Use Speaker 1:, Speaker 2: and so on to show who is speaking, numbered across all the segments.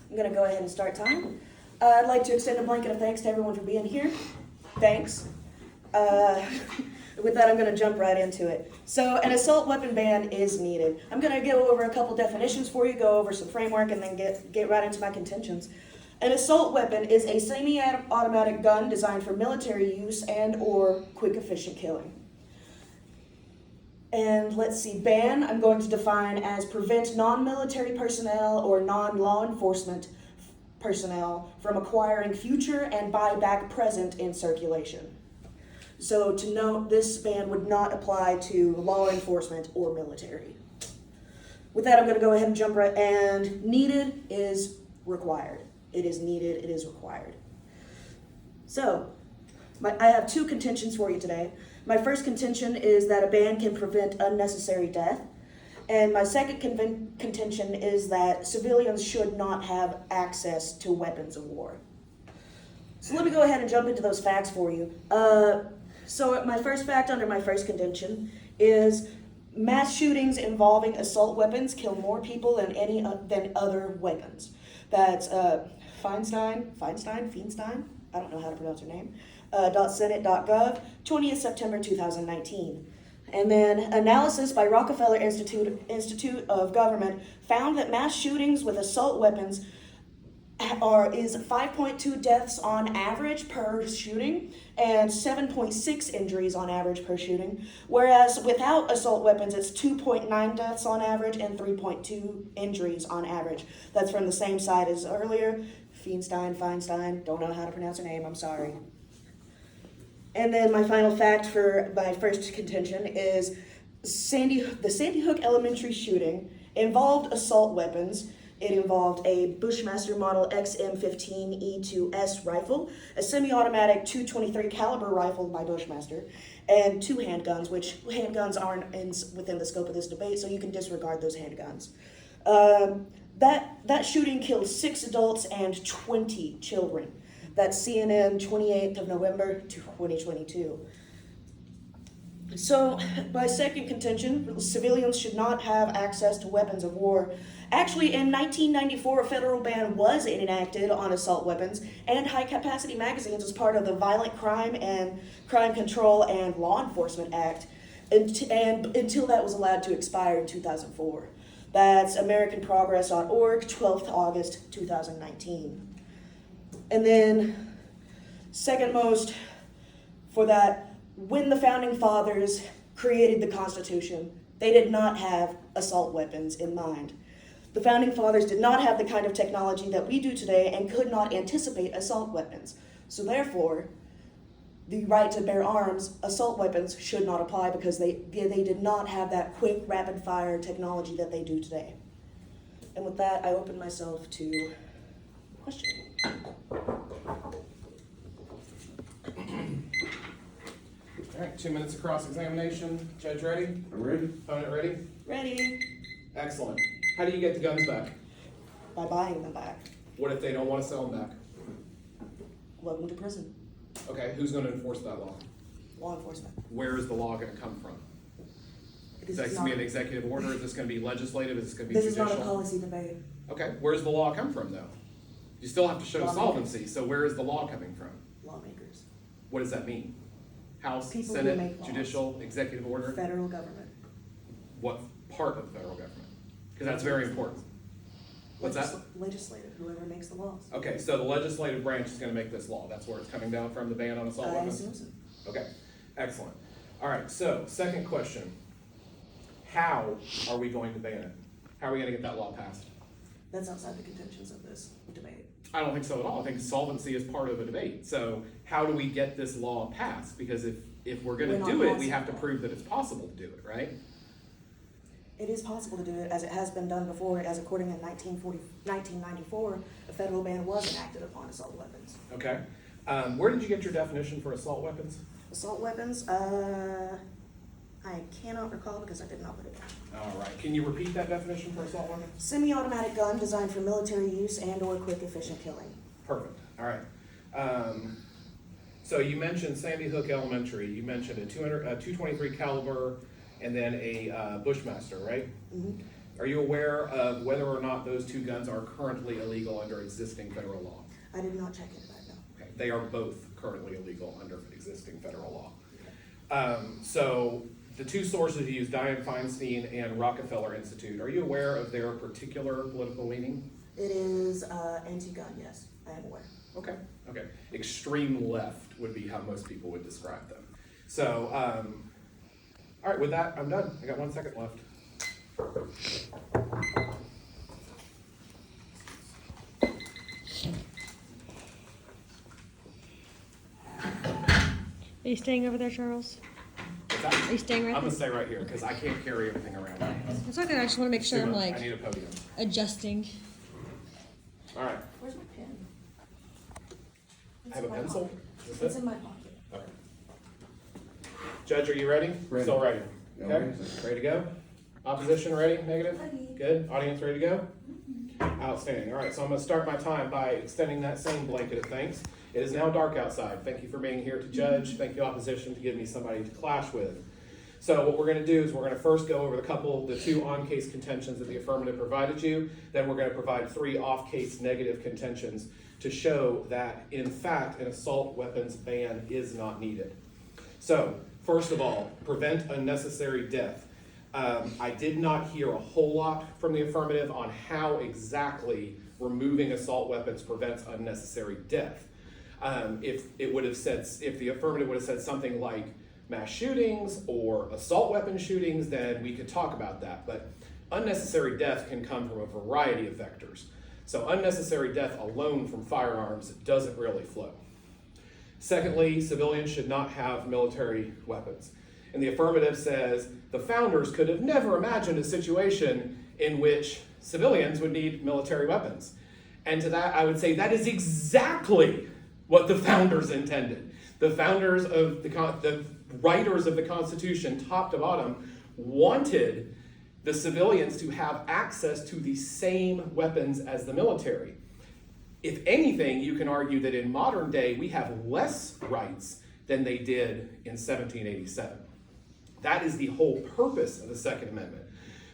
Speaker 1: I'm going to go ahead and start time. I'd like to extend a blanket of thanks to everyone for being here. Thanks. With that, I'm going to jump right into it. So an assault weapon ban is needed. I'm going to go over a couple definitions for you, go over some framework, and then get right into my contentions. An assault weapon is a semi-automatic gun designed for military use and or quick, efficient killing. And let's see, ban, I'm going to define as prevent non-military personnel or non-law enforcement personnel from acquiring future and buyback present in circulation. So to note, this ban would not apply to law enforcement or military. With that, I'm going to go ahead and jump right, and needed is required. It is needed, it is required. So, I have two contentions for you today. My first contention is that a ban can prevent unnecessary death. And my second contention is that civilians should not have access to weapons of war. So let me go ahead and jump into those facts for you. So my first fact under my first contention is mass shootings involving assault weapons kill more people than other weapons. That's Feinstein, I don't know how to pronounce her name, .senate.gov, 20th September 2019. And then analysis by Rockefeller Institute of Government found that mass shootings with assault weapons is 5.2 deaths on average per shooting and 7.6 injuries on average per shooting, whereas without assault weapons it's 2.9 deaths on average and 3.2 injuries on average. That's from the same site as earlier, Feinstein, don't know how to pronounce her name, I'm sorry. And then my final fact for my first contention is the Sandy Hook Elementary shooting involved assault weapons. It involved a Bushmaster Model XM15E2S rifle, a semi-automatic .223 caliber rifle by Bushmaster, and two handguns, which handguns aren't within the scope of this debate, so you can disregard those handguns. That shooting killed 6 adults and 20 children. That's CNN, 28th of November, 2022. So, my second contention, civilians should not have access to weapons of war. Actually, in 1994, a federal ban was enacted on assault weapons and high-capacity magazines as part of the Violent Crime and Crime Control and Law Enforcement Act, and until that was allowed to expire in 2004. That's AmericanProgress.org, 12th August 2019. And then, second most, for that, when the Founding Fathers created the Constitution, they did not have assault weapons in mind. The Founding Fathers did not have the kind of technology that we do today and could not anticipate assault weapons. So therefore, the right to bear arms, assault weapons should not apply because they did not have that quick, rapid-fire technology that they do today. And with that, I open myself to questions.
Speaker 2: All right, 2 minutes of cross-examination. Judge ready?
Speaker 3: I'm ready.
Speaker 2: Opponent ready?
Speaker 1: Ready.
Speaker 2: Excellent. How do you get the guns back?
Speaker 1: By buying them back.
Speaker 2: What if they don't want to sell them back?
Speaker 1: Welcome to prison.
Speaker 2: Okay, who's going to enforce that law?
Speaker 1: Law enforcement.
Speaker 2: Where is the law going to come from? Is this going to be an executive order? Is this going to be legislative? Is this going to be judicial?
Speaker 1: This is not a policy debate.
Speaker 2: Okay, where's the law come from, though? You still have to show
Speaker 1: Lawmakers.
Speaker 2: solvency, so where is the law coming from?
Speaker 1: Lawmakers.
Speaker 2: What does that mean? House,
Speaker 1: People who
Speaker 2: Senate,
Speaker 1: make laws.
Speaker 2: judicial, executive order?
Speaker 1: Federal government.
Speaker 2: What part of the federal government? Because that's very important. What's that?
Speaker 1: Legislative, whoever makes the laws.
Speaker 2: Okay, so the legislative branch is going to make this law. That's where it's coming down from, the ban on assault
Speaker 1: I
Speaker 2: weapons?
Speaker 1: assume so.
Speaker 2: Okay, excellent. All right, so second question. How are we going to ban it? How are we going to get that law passed?
Speaker 1: That's outside the contentions of this debate.
Speaker 2: I don't think so at all. I think solvency is part of a debate. So how do we get this law passed? Because if we're going to do it, we have to prove that it's possible to do it, right?
Speaker 1: It is possible to do it, as it has been done before, as according to 1994, a federal ban was enacted upon assault weapons.
Speaker 2: Okay. Where did you get your definition for assault weapons?
Speaker 1: Assault weapons, I cannot recall because I did not put it down.
Speaker 2: All right. Can you repeat that definition for assault weapons?
Speaker 1: Semi-automatic gun designed for military use and or quick, efficient killing.
Speaker 2: Perfect. All right. So you mentioned Sandy Hook Elementary. You mentioned a 223 caliber and then a Bushmaster, right?
Speaker 1: Mm-hmm.
Speaker 2: Are you aware of whether or not those two guns are currently illegal under existing federal law?
Speaker 1: I did not check into that, no.
Speaker 2: Okay, they are both currently illegal under existing federal law. So the two sources you use, Dianne Feinstein and Rockefeller Institute, are you aware of their particular political leaning?
Speaker 1: It is anti-gun, yes, I am aware.
Speaker 2: Okay. Extreme left would be how most people would describe them. So, all right, with that, I'm done. I got 1 second left.
Speaker 3: Are you staying over there, Charles?
Speaker 2: What's that?
Speaker 3: Are you staying right
Speaker 2: I'm
Speaker 3: there?
Speaker 2: gonna stay right here because I can't carry everything around.
Speaker 3: It's okay. I just want to make sure
Speaker 2: Too
Speaker 3: I'm
Speaker 2: much.
Speaker 3: like
Speaker 2: I need a podium.
Speaker 3: adjusting.
Speaker 2: All right.
Speaker 1: Where's my pen?
Speaker 2: I have a pencil. Is
Speaker 1: It's
Speaker 2: this it?
Speaker 1: in my pocket.
Speaker 2: Okay. Judge, are you ready?
Speaker 4: Ready.
Speaker 2: Still ready?
Speaker 4: Yeah,
Speaker 2: Okay.
Speaker 4: ready.
Speaker 2: Ready to go? Opposition ready? Negative?
Speaker 1: Ready.
Speaker 2: Good. Audience ready to go? Outstanding. All right, so I'm going to start my time by extending that same blanket of thanks. It is now dark outside. Thank you for being here to judge. Thank you, opposition, to give me somebody to clash with. So what we're going to do is we're going to first go over the two on-case contentions that the affirmative provided you. Then we're going to provide 3 off-case negative contentions to show that, in fact, an assault weapons ban is not needed. So, first of all, prevent unnecessary death. I did not hear a whole lot from the affirmative on how exactly removing assault weapons prevents unnecessary death. If the affirmative would have said something like mass shootings or assault weapon shootings, then we could talk about that. But unnecessary death can come from a variety of vectors. So unnecessary death alone from firearms doesn't really flow. Secondly, civilians should not have military weapons. And the affirmative says the founders could have never imagined a situation in which civilians would need military weapons. And to that, I would say that is exactly what the founders intended. The founders of the writers of the Constitution, top to bottom, wanted the civilians to have access to the same weapons as the military. If anything, you can argue that in modern day, we have less rights than they did in 1787. That is the whole purpose of the Second Amendment.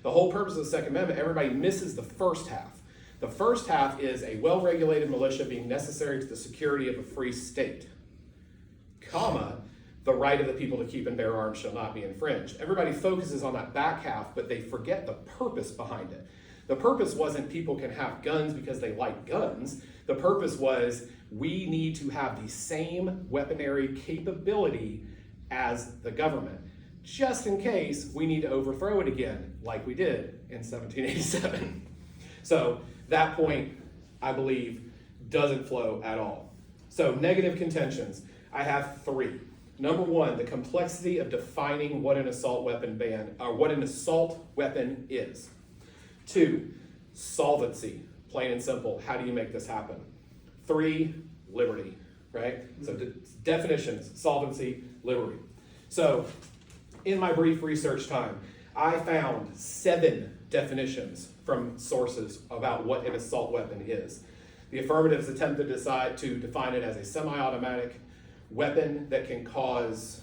Speaker 2: The whole purpose of the Second Amendment, everybody misses the first half. The first half is a well-regulated militia being necessary to the security of a free state, comma, the right of the people to keep and bear arms shall not be infringed. Everybody focuses on that back half, but they forget the purpose behind it. The purpose wasn't people can have guns because they like guns. The purpose was we need to have the same weaponry capability as the government, just in case we need to overthrow it again, like we did in 1787. So that point, I believe, doesn't flow at all. So negative contentions, I have 3. Number 1, the complexity of defining what an assault weapon what an assault weapon is. 2, solvency, plain and simple. How do you make this happen? 3, liberty, right? So definitions, solvency, liberty. So in my brief research time, I found 7 definitions from sources about what an assault weapon is. The affirmatives attempted to define it as a semi-automatic weapon that can cause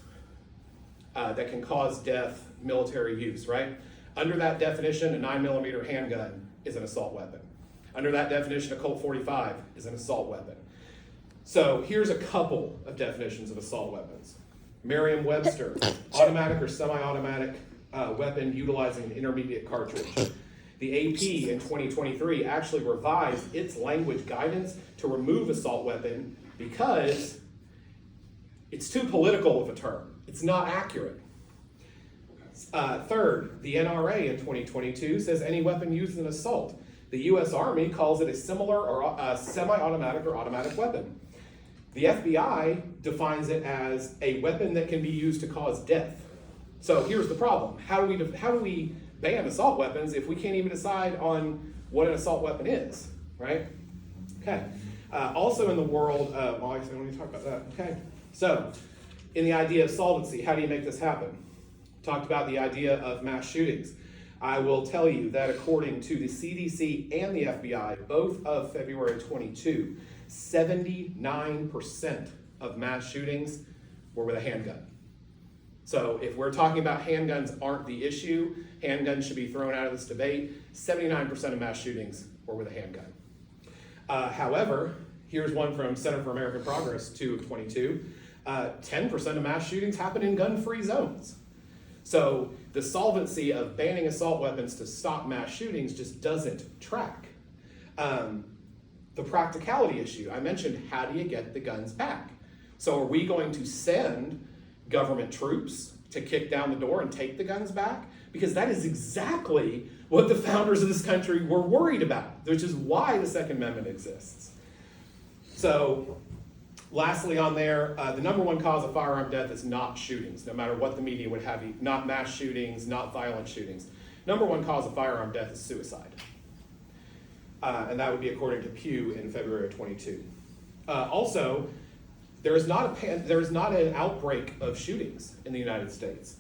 Speaker 2: death, military use, right? Under that definition, a 9mm handgun is an assault weapon. Under that definition, a Colt 45 is an assault weapon. So here's a couple of definitions of assault weapons. Merriam-Webster, automatic or semi-automatic weapon utilizing an intermediate cartridge. The AP in 2023 actually revised its language guidance to remove assault weapon because it's too political of a term. It's not accurate. Third, the NRA in 2022 says any weapon used in assault. The U.S. Army calls it a similar or semi-automatic or automatic weapon. The FBI defines it as a weapon that can be used to cause death. So here's the problem. How do we ban assault weapons if we can't even decide on what an assault weapon is, right? Okay. Also in the world, well, actually, let me talk about that. Okay. So in the idea of solvency, how do you make this happen? Talked about the idea of mass shootings. I will tell you that according to the CDC and the FBI, both of February 22, 79% of mass shootings were with a handgun. So if we're talking about handguns aren't the issue, handguns should be thrown out of this debate. 79% of mass shootings were with a handgun. However, here's one from Center for American Progress, 2 of 22. 10% of mass shootings happen in gun-free zones. So the solvency of banning assault weapons to stop mass shootings just doesn't track. The practicality issue, I mentioned, how do you get the guns back? So are we going to send government troops to kick down the door and take the guns back? Because that is exactly what the founders of this country were worried about, which is why the Second Amendment exists. So, lastly on there, the number one cause of firearm death is not shootings, no matter what the media would have you, not mass shootings, not violent shootings. Number one cause of firearm death is suicide. And that would be according to Pew in February of 22. Also, there is not an outbreak of shootings in the United States.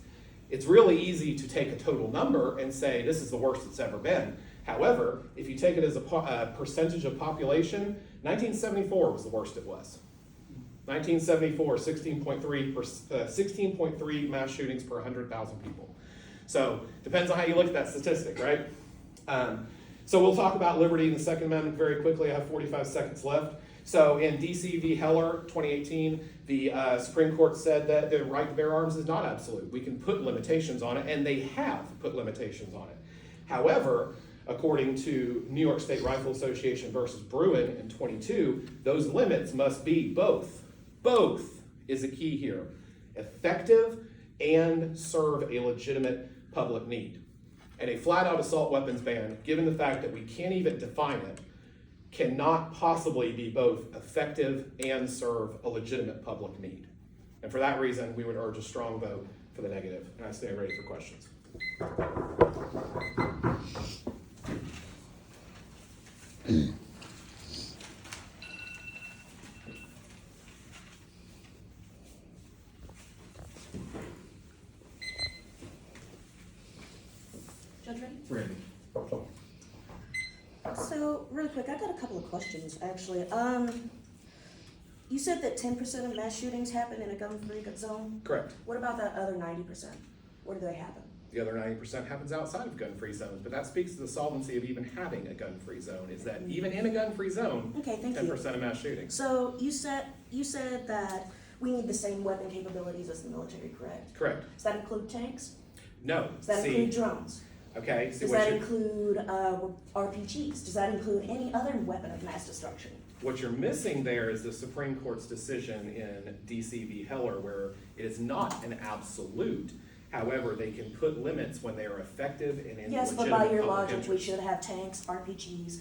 Speaker 2: It's really easy to take a total number and say this is the worst it's ever been. However, if you take it as a percentage of population, 1974 was the worst it was. 1974, 16.3 mass shootings per 100,000 people. So depends on how you look at that statistic, right? So we'll talk about liberty in the Second Amendment very quickly. I have 45 seconds left. So in DC v. Heller, 2018, the Supreme Court said that the right to bear arms is not absolute. We can put limitations on it, and they have put limitations on it. However, according to New York State Rifle Association versus Bruin in 22, those limits must be both. Both is a key here. Effective and serve a legitimate public need. And a flat-out assault weapons ban, given the fact that we can't even define it, cannot possibly be both effective and serve a legitimate public need. And for that reason, we would urge a strong vote for the negative. And I stand ready for questions.
Speaker 1: Judge ready?
Speaker 2: Randy.
Speaker 1: So, really quick, I got a couple of questions, actually. You said that 10% of mass shootings happen in a gun-free zone?
Speaker 2: Correct.
Speaker 1: What about that other 90%? Where do they happen?
Speaker 2: The other 90% happens outside of gun-free zones, but that speaks to the solvency of even having a gun-free zone, is that even in a gun-free zone,
Speaker 1: Okay, thank
Speaker 2: 10%
Speaker 1: you.
Speaker 2: of mass shootings.
Speaker 1: So, you said that we need the same weapon capabilities as the military, correct?
Speaker 2: Correct.
Speaker 1: Does that include tanks?
Speaker 2: No.
Speaker 1: Does that include drones?
Speaker 2: Okay, see
Speaker 1: Does
Speaker 2: what
Speaker 1: that
Speaker 2: you're,
Speaker 1: include RPGs? Does that include any other weapon of mass destruction?
Speaker 2: what you're missing there is the Supreme Court's decision in DC v. Heller, where it is not an absolute. However, they can put limits when they are effective and in
Speaker 1: Yes, but
Speaker 2: legitimate
Speaker 1: by your
Speaker 2: public
Speaker 1: logic, we
Speaker 2: interest.
Speaker 1: should have tanks, RPGs,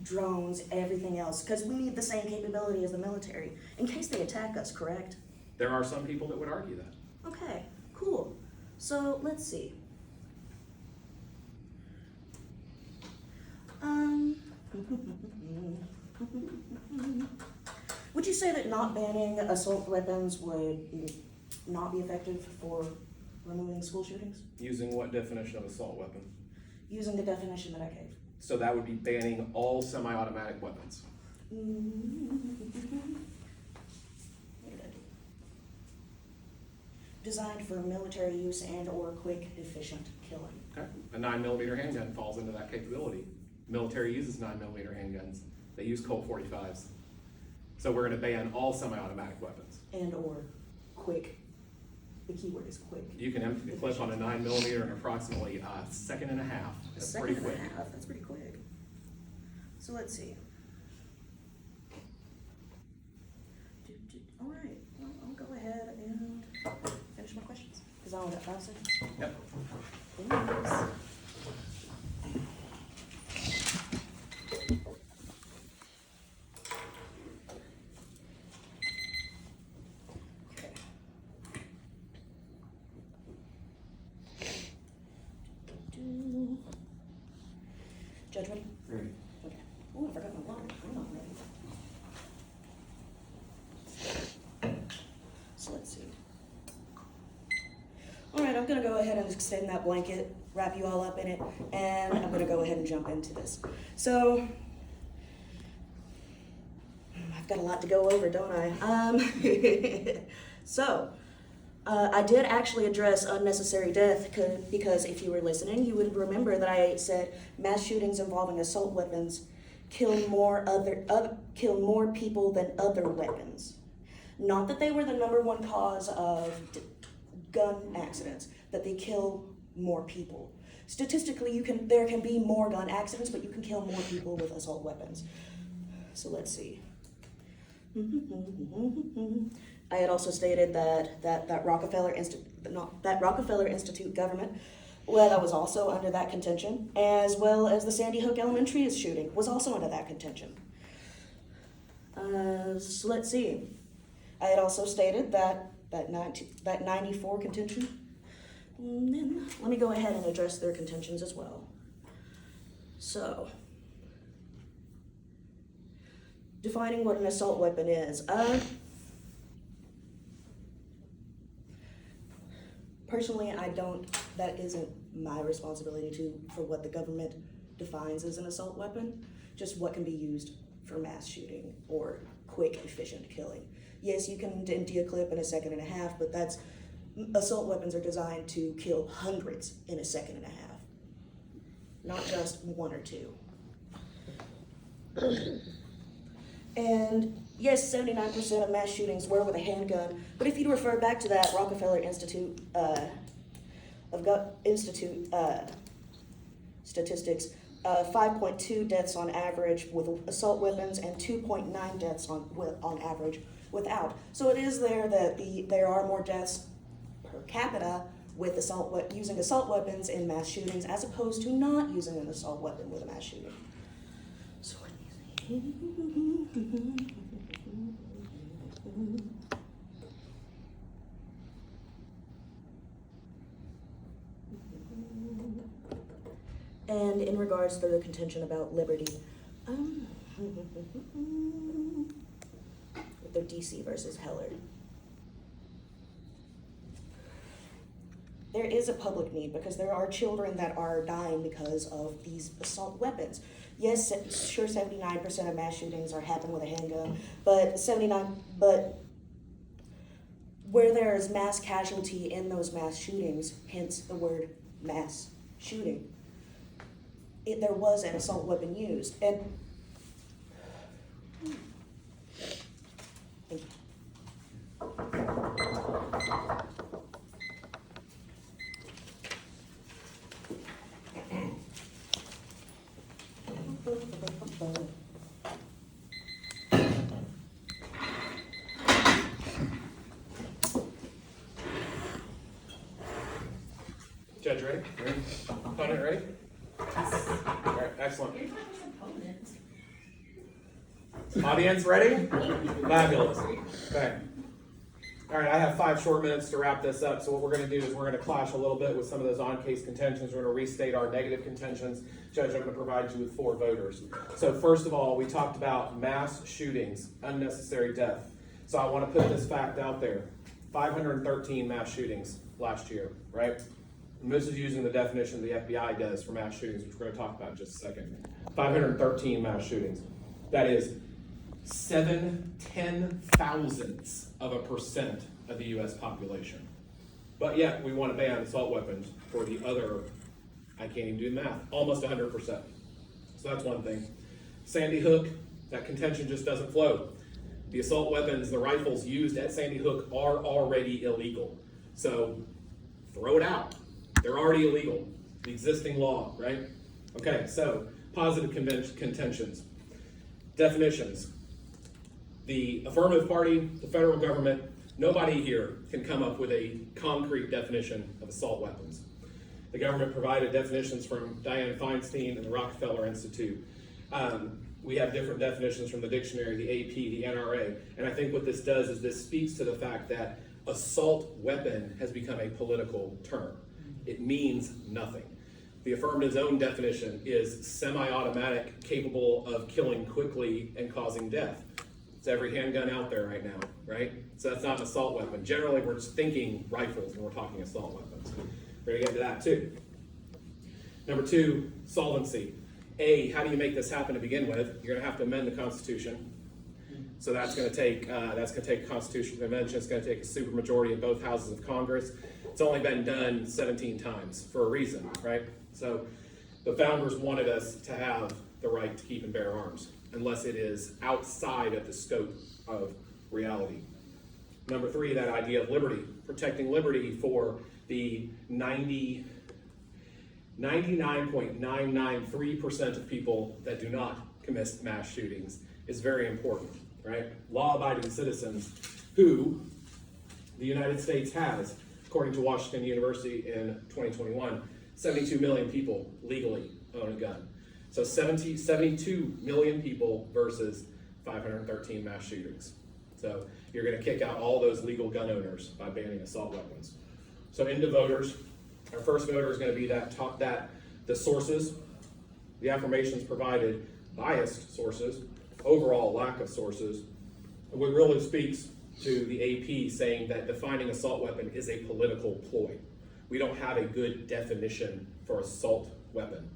Speaker 1: drones, everything else, because we need the same capability as the military in case they attack us, correct?
Speaker 2: There are some people that would argue that.
Speaker 1: Okay, cool. So let's see. Would you say that not banning assault weapons would not be effective for removing school shootings?
Speaker 2: Using what definition of assault weapon?
Speaker 1: Using the definition that I gave.
Speaker 2: So that would be banning all semi-automatic weapons.
Speaker 1: What did I do? Designed for military use and or quick, efficient killing.
Speaker 2: Okay. A 9mm handgun falls into that capability. Military uses 9mm handguns. They use Colt 45s. So we're going to ban all semi-automatic weapons.
Speaker 1: And or quick. The key word is quick.
Speaker 2: You can empty the clip on a 9mm in approximately a second and a half.
Speaker 1: A
Speaker 2: That's
Speaker 1: second
Speaker 2: pretty
Speaker 1: and
Speaker 2: quick.
Speaker 1: a half, that's pretty quick. So let's see. All right, well, I'll go ahead and finish my questions, because I only got 5 seconds.
Speaker 2: Yep.
Speaker 1: Thanks. Okay. Judge ready?
Speaker 2: Ready.
Speaker 1: Okay. Oh, I forgot my water. I'm not ready. So let's see. All right, I'm gonna go ahead and extend that blanket, wrap you all up in it, and I'm gonna go ahead and jump into this. So, I've got a lot to go over, don't I? So, I did actually address unnecessary death because if you were listening, you would remember that I said mass shootings involving assault weapons kill more people than other weapons. Not that they were the #1 cause of gun accidents, that they kill more people. Statistically, there can be more gun accidents, but you can kill more people with assault weapons. So let's see. I had also stated that Rockefeller Institute government, well, that was also under that contention, as well as the Sandy Hook Elementary shooting was also under that contention. So let's see. I had also stated that 94 contention. And then let me go ahead and address their contentions as well. So, defining what an assault weapon is. Personally, that isn't my responsibility for what the government defines as an assault weapon, just what can be used for mass shooting or quick, efficient killing. Yes, you can empty a clip in a second and a half, but assault weapons are designed to kill hundreds in a second and a half, not just one or two. And yes, 79% of mass shootings were with a handgun, but if you refer back to that Rockefeller Institute statistics, 5.2 deaths on average with assault weapons and 2.9 deaths on average without. So it is there that there are more deaths per capita with using assault weapons in mass shootings as opposed to not using an assault weapon with a mass shooting. So let me see. And in regards to the contention about liberty, with their DC versus Heller, there is a public need because there are children that are dying because of these assault weapons. Yes, sure, 79% of mass shootings happen with a handgun, but where there is mass casualty in those mass shootings, hence the word mass shooting, there was an assault weapon used. And thank you.
Speaker 2: Judge, ready? Opponent, ready? All right, excellent. Audience, ready? Fabulous. Okay. All right, I have 5 short minutes to wrap this up. So what we're going to do is we're going to clash a little bit with some of those on-case contentions. We're going to restate our negative contentions. Judge, I'm going to provide you with 4 voters. So first of all, we talked about mass shootings, unnecessary death. So I want to put this fact out there. 513 mass shootings last year, right? And this is using the definition the FBI does for mass shootings, which we're going to talk about in just a second. 513 mass shootings. That is 0.7 of the U.S. population. But yet, we want to ban assault weapons for the other, I can't even do the math, almost 100%. So that's one thing. Sandy Hook, that contention just doesn't flow. The assault weapons, the rifles used at Sandy Hook are already illegal. So throw it out. They're already illegal. The existing law, right? Okay, so positive contentions. Definitions. The affirmative party, the federal government, nobody here can come up with a concrete definition of assault weapons. The government provided definitions from Dianne Feinstein and the Rockefeller Institute. We have different definitions from the dictionary, the AP, the NRA, and I think what this does is this speaks to the fact that assault weapon has become a political term. It means nothing. The affirmative's own definition is semi-automatic, capable of killing quickly and causing death. It's every handgun out there right now, right? So that's not an assault weapon. Generally, we're just thinking rifles when we're talking assault weapons. We're gonna get to that too. Number 2, solvency. How do you make this happen to begin with? You're gonna have to amend the Constitution. So that's going to take a constitutional convention. It's going to take a supermajority in both houses of Congress. It's only been done 17 times for a reason, right? So the founders wanted us to have the right to keep and bear arms, unless it is outside of the scope of reality. Number 3, that idea of liberty, protecting liberty for the 99.993% of people that do not commit mass shootings is very important, right? Law-abiding citizens who the United States has, according to Washington University in 2021, 72 million people legally own a gun. So 72 million people versus 513 mass shootings. So you're going to kick out all those legal gun owners by banning assault weapons. So into voters, our first voter is going to be that the sources, the affirmations provided, biased sources, overall lack of sources, what really speaks to the AP saying that defining assault weapon is a political ploy. We don't have a good definition for assault weapon.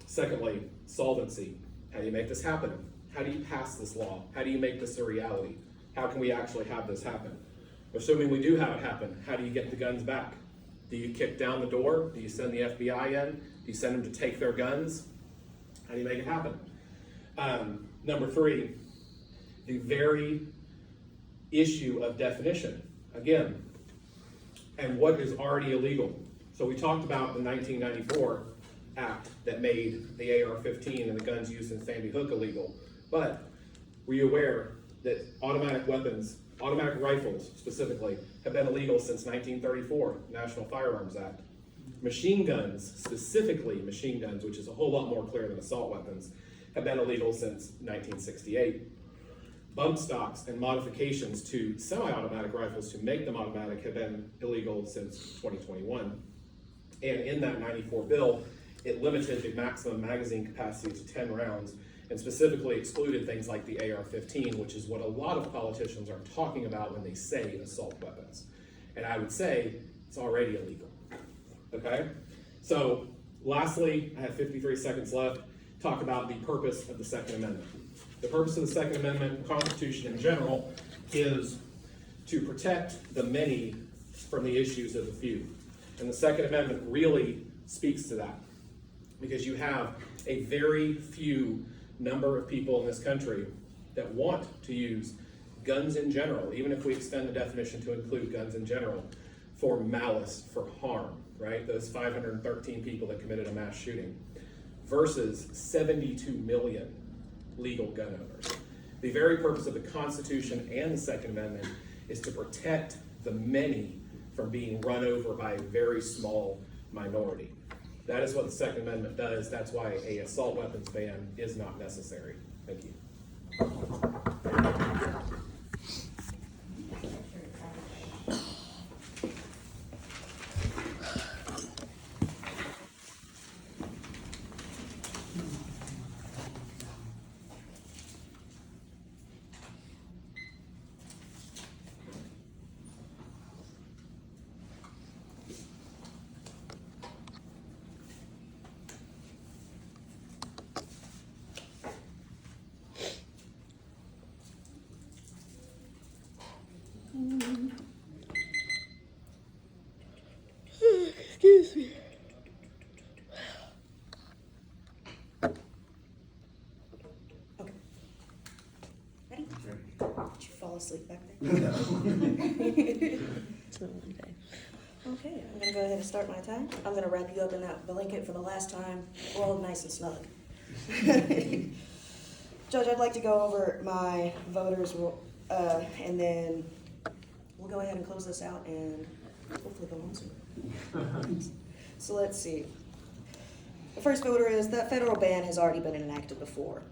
Speaker 2: Secondly, solvency. How do you make this happen? How do you pass this law? How do you make this a reality? How can we actually have this happen? Assuming we do have it happen, how do you get the guns back? Do you kick down the door? Do you send the FBI in? Do you send them to take their guns? How do you make it happen? Number 3, the very issue of definition. Again, and what is already illegal. So we talked about the 1994 act that made the AR-15 and the guns used in Sandy Hook illegal. But were you aware that automatic weapons, automatic rifles specifically, have been illegal since 1934, National Firearms Act? Machine guns, specifically machine guns, which is a whole lot more clear than assault weapons, have been illegal since 1968. Bump stocks and modifications to semi-automatic rifles to make them automatic have been illegal since 2021. And in that 94 bill, it limited the maximum magazine capacity to 10 rounds and specifically excluded things like the AR-15, which is what a lot of politicians are talking about when they say assault weapons. And I would say it's already illegal, okay? So lastly, I have 53 seconds left, talk about the purpose of the Second Amendment. The purpose of the Second Amendment, the Constitution in general, is to protect the many from the issues of the few. And the Second Amendment really speaks to that, because you have a very few number of people in this country that want to use guns in general, even if we extend the definition to include guns in general, for malice, for harm, right? Those 513 people that committed a mass shooting versus 72 million legal gun owners. The very purpose of the Constitution and the Second Amendment is to protect the many from being run over by a very small minority. That is what the Second Amendment does. That's why an assault weapons ban is not necessary. Thank you.
Speaker 3: Excuse me.
Speaker 1: Okay. Ready? Did you fall asleep back there?
Speaker 3: It's been one day.
Speaker 1: Okay, I'm gonna go ahead and start my time. I'm gonna wrap you up in that blanket for the last time. We're all nice and snug. Judge, I'd like to go over my voters, and then we'll go ahead and close this out and hopefully go home soon. So let's see. The first voter is that federal ban has already been enacted before.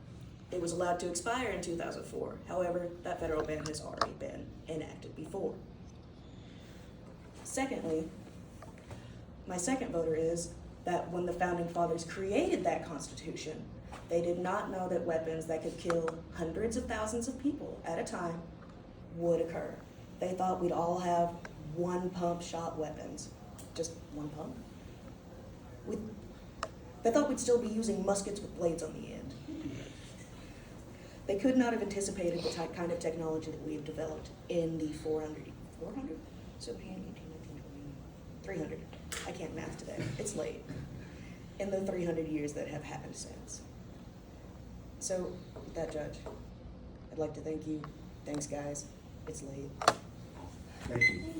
Speaker 1: It was allowed to expire in 2004. However, that federal ban has already been enacted before. Secondly, my second voter is that when the Founding Fathers created that Constitution, they did not know that weapons that could kill hundreds of thousands of people at a time would occur. They thought we'd all have one pump shot weapons. Just one pump. They thought we'd still be using muskets with blades on the end. They could not have anticipated the kind of technology that we have developed in the 400, 17, 18, 19, 20, 300. I can't math today. It's late. In the 300 years that have happened since. So, with that, Judge, I'd like to thank you. Thanks, guys. It's late.
Speaker 4: Thank you.